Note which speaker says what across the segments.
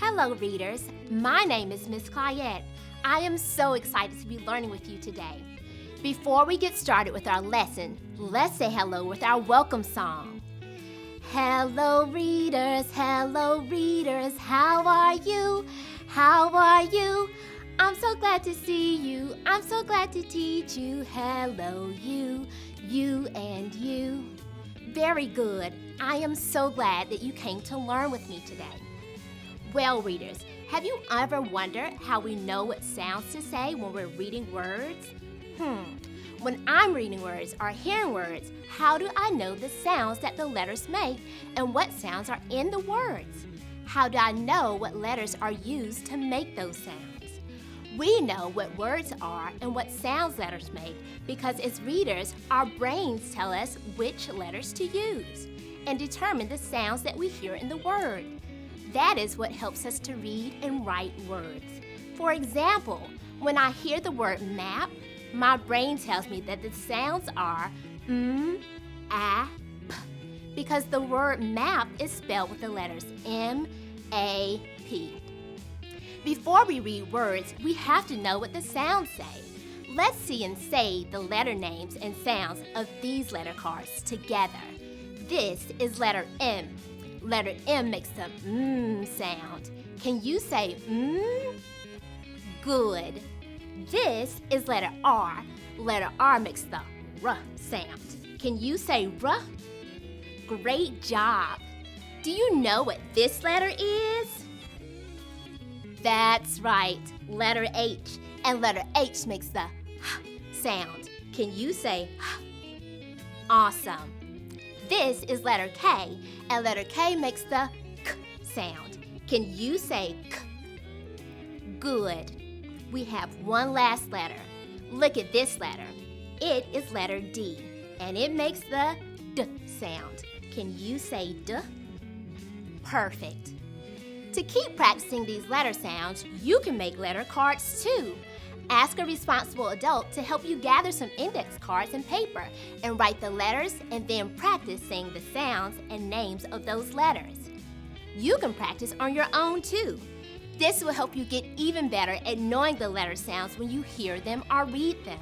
Speaker 1: Hello, readers. My name is Miss Clayette. I am so excited to be learning with you today. Before we get started with our lesson, let's say hello with our welcome song. Hello, readers, how are you? How are you? I'm so glad to see you. I'm so glad to teach you. Hello, you and you. Very good. I am so glad that you came to learn with me today. Well, readers, have you ever wondered how we know what sounds to say when we're reading words? When I'm reading words or hearing words, how do I know the sounds that the letters make and what sounds are in the words? How do I know what letters are used to make those sounds? We know what words are and what sounds letters make because as readers, our brains tell us which letters to use and determine the sounds that we hear in the word. That is what helps us to read and write words. For example, when I hear the word map, my brain tells me that the sounds are a, p, because the word map is spelled with the letters M-A-P. Before we read words, we have to know what the sounds say. Let's see and say the letter names and sounds of these letter cards together. This is letter M. Letter M makes the sound. Can you say Good. This is letter R. Letter R makes the R sound. Can you say R? Great job. Do you know what this letter is? That's right, letter H. And letter H makes the sound. Can you say Awesome. This is letter K, and letter K makes the K sound. Can you say K? Good. We have one last letter. Look at this letter. It is letter D, and it makes the D sound. Can you say D? Perfect. To keep practicing these letter sounds, you can make letter cards too. Ask a responsible adult to help you gather some index cards and paper and write the letters and then practice saying the sounds and names of those letters. You can practice on your own too. This will help you get even better at knowing the letter sounds when you hear them or read them.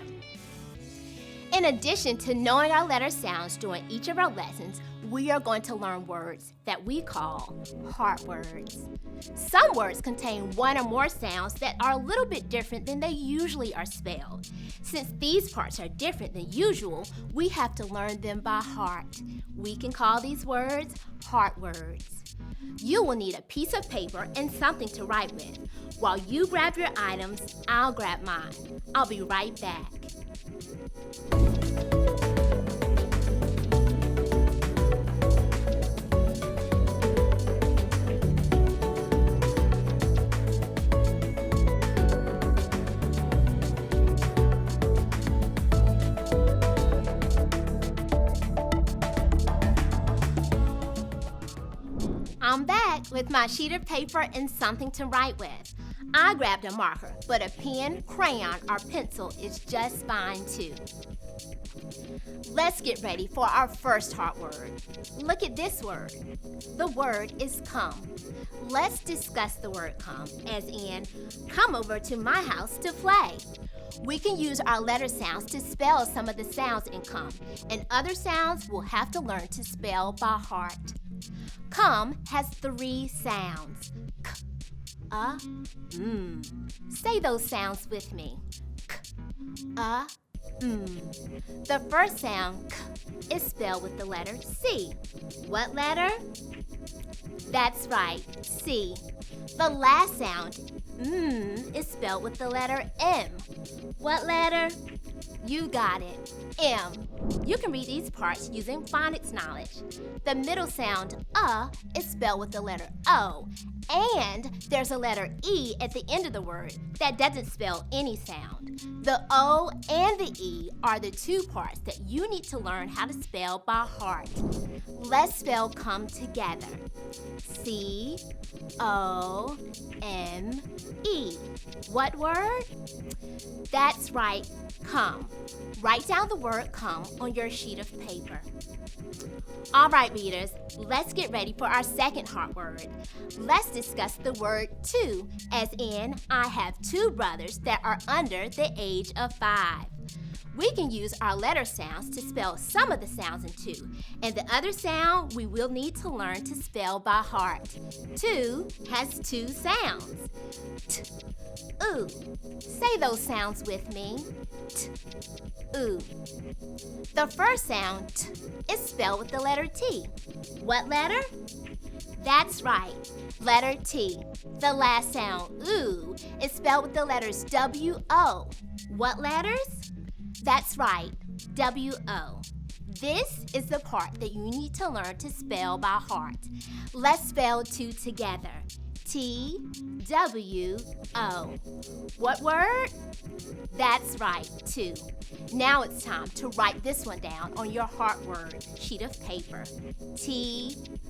Speaker 1: In addition to knowing our letter sounds during each of our lessons, we are going to learn words that we call heart words. Some words contain one or more sounds that are a little bit different than they usually are spelled. Since these parts are different than usual, we have to learn them by heart. We can call these words heart words. You will need a piece of paper and something to write with. While you grab your items, I'll grab mine. I'll be right back. I'm back with my sheet of paper and something to write with. I grabbed a marker, but a pen, crayon, or pencil is just fine too. Let's get ready for our first heart word. Look at this word. The word is come. Let's discuss the word come, as in, come over to my house to play. We can use our letter sounds to spell some of the sounds in come, and other sounds we'll have to learn to spell by heart. Come has 3 sounds. K, Say those sounds with me. K, The first sound, k, is spelled with the letter C. What letter? That's right, C. The last sound, is spelled with the letter M. What letter? You got it, M. You can read these parts using phonics knowledge. The middle sound, is spelled with the letter O. And there's a letter E at the end of the word that doesn't spell any sound. The O and the E are the 2 parts that you need to learn how to spell by heart. Let's spell come together. C-O-M-E. What word? That's right, come. Write down the word come on your sheet of paper. All right, readers, let's get ready for our second heart word. Let's discuss the word two, as in, I have two brothers that are under the age of 5. We can use our letter sounds to spell some of the sounds in two, and the other sound we will need to learn to spell by heart. Two has two sounds. T, oo. Say those sounds with me. T, oo. The first sound, t, is spelled with the letter T. What letter? That's right, letter T. The last sound, oo, is spelled with the letters W-O. What letters? That's right, W-O. This is the part that you need to learn to spell by heart. Let's spell two together. T-W-O. What word? That's right, two. Now it's time to write this one down on your heart word sheet of paper. T-W-O.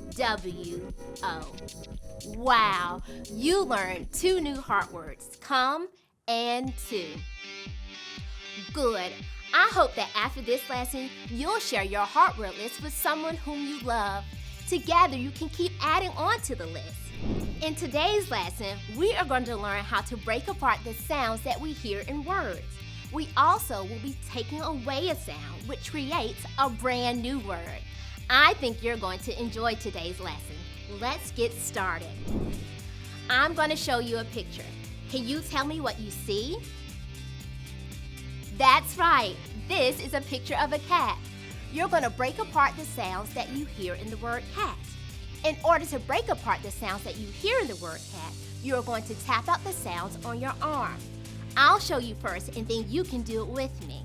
Speaker 1: Wow, you learned two new heart words, come and two. Good. I hope that after this lesson, you'll share your heart word list with someone whom you love. Together, you can keep adding on to the list. In today's lesson, we are going to learn how to break apart the sounds that we hear in words. We also will be taking away a sound, which creates a brand new word. I think you're going to enjoy today's lesson. Let's get started. I'm going to show you a picture. Can you tell me what you see? That's right. This is a picture of a cat. You're going to break apart the sounds that you hear in the word cat. In order to break apart the sounds that you hear in the word cat, you're going to tap out the sounds on your arm. I'll show you first, and then you can do it with me.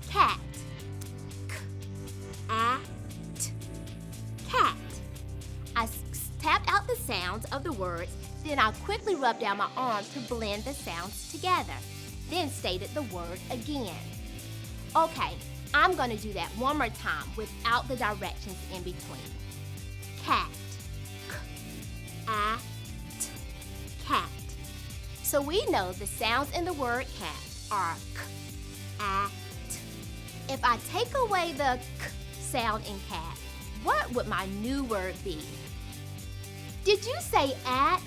Speaker 1: Cat. K-a-t. Cat. I tap out the sounds of the words, then I'll quickly rub down my arm to blend the sounds together. Then stated the word again. Okay, I'm going to do that one more time without the directions in between. Cat. K-a-t. Cat. So we know the sounds in the word cat are k-a-t. If I take away the k sound in cat, what would my new word be? Did you say at?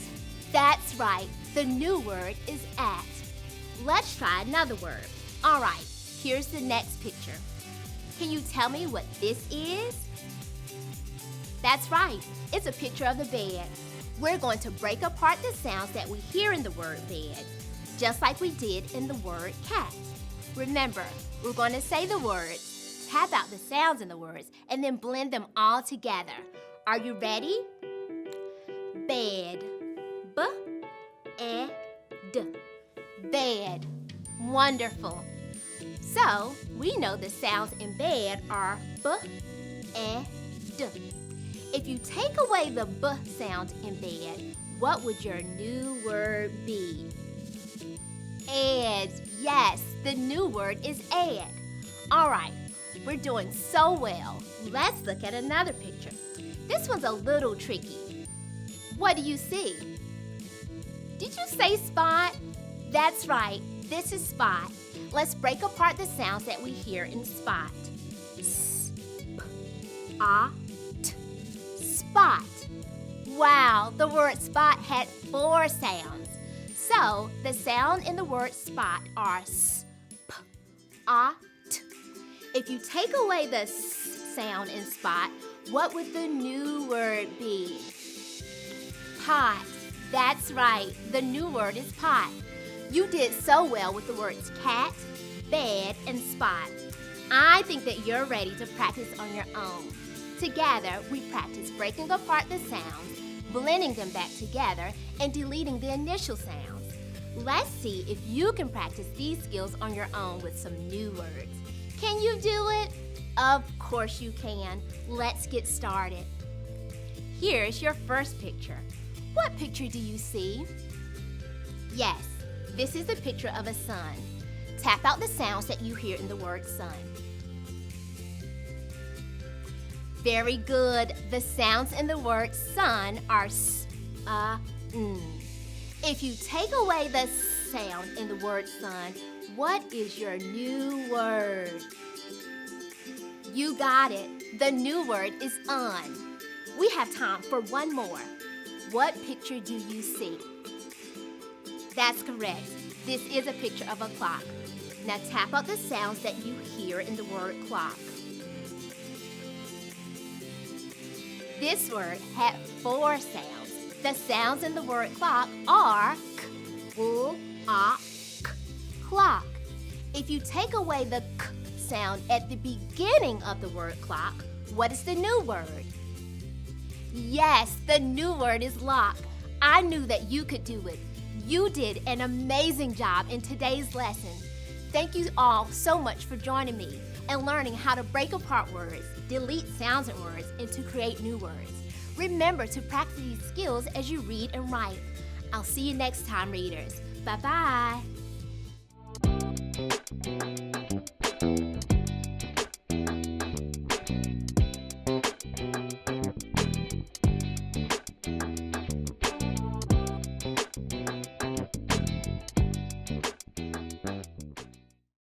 Speaker 1: That's right, the new word is at. Let's try another word. All right, here's the next picture. Can you tell me what this is? That's right, it's a picture of the bed. We're going to break apart the sounds that we hear in the word bed, just like we did in the word cat. Remember, we're going to say the words, tap out the sounds in the words, and then blend them all together. Are you ready? Bed. B-e-d. Bed. Wonderful. So, we know the sounds in bed are b-e-d. If you take away the b sound in bed, what would your new word be? Ed. Yes, the new word is ed. All right, we're doing so well. Let's look at another picture. This one's a little tricky. What do you see? Did you say spot? That's right, this is spot. Let's break apart the sounds that we hear in spot. S-p-a-t. Spot. Wow, the word spot had 4 sounds. So, the sound in the word spot are s-p-a-t. If you take away the s sound in spot, what would the new word be? Pot. That's right, the new word is pot. You did so well with the words cat, bed, and spot. I think that you're ready to practice on your own. Together, we practice breaking apart the sounds, blending them back together, and deleting the initial sounds. Let's see if you can practice these skills on your own with some new words. Can you do it? Of course you can. Let's get started. Here's your first picture. What picture do you see? Yes, this is a picture of a sun. Tap out the sounds that you hear in the word sun. Very good. The sounds in the word sun are s, n. If you take away the sound in the word sun, What is your new word? You got it. The new word is on. We have time for one more. What picture do you see? That's correct. This is a picture of a clock. Now tap out the sounds that you hear in the word clock. This word had 4 sounds. The sounds in the word clock are k, w, a, k, clock. If you take away the k sound at the beginning of the word clock, what is the new word? Yes, the new word is lock. I knew that you could do it. You did an amazing job in today's lesson. Thank you all so much for joining me and learning how to break apart words, delete sounds in words, and to create new words. Remember to practice these skills as you read and write. I'll see you next time, readers. Bye-bye.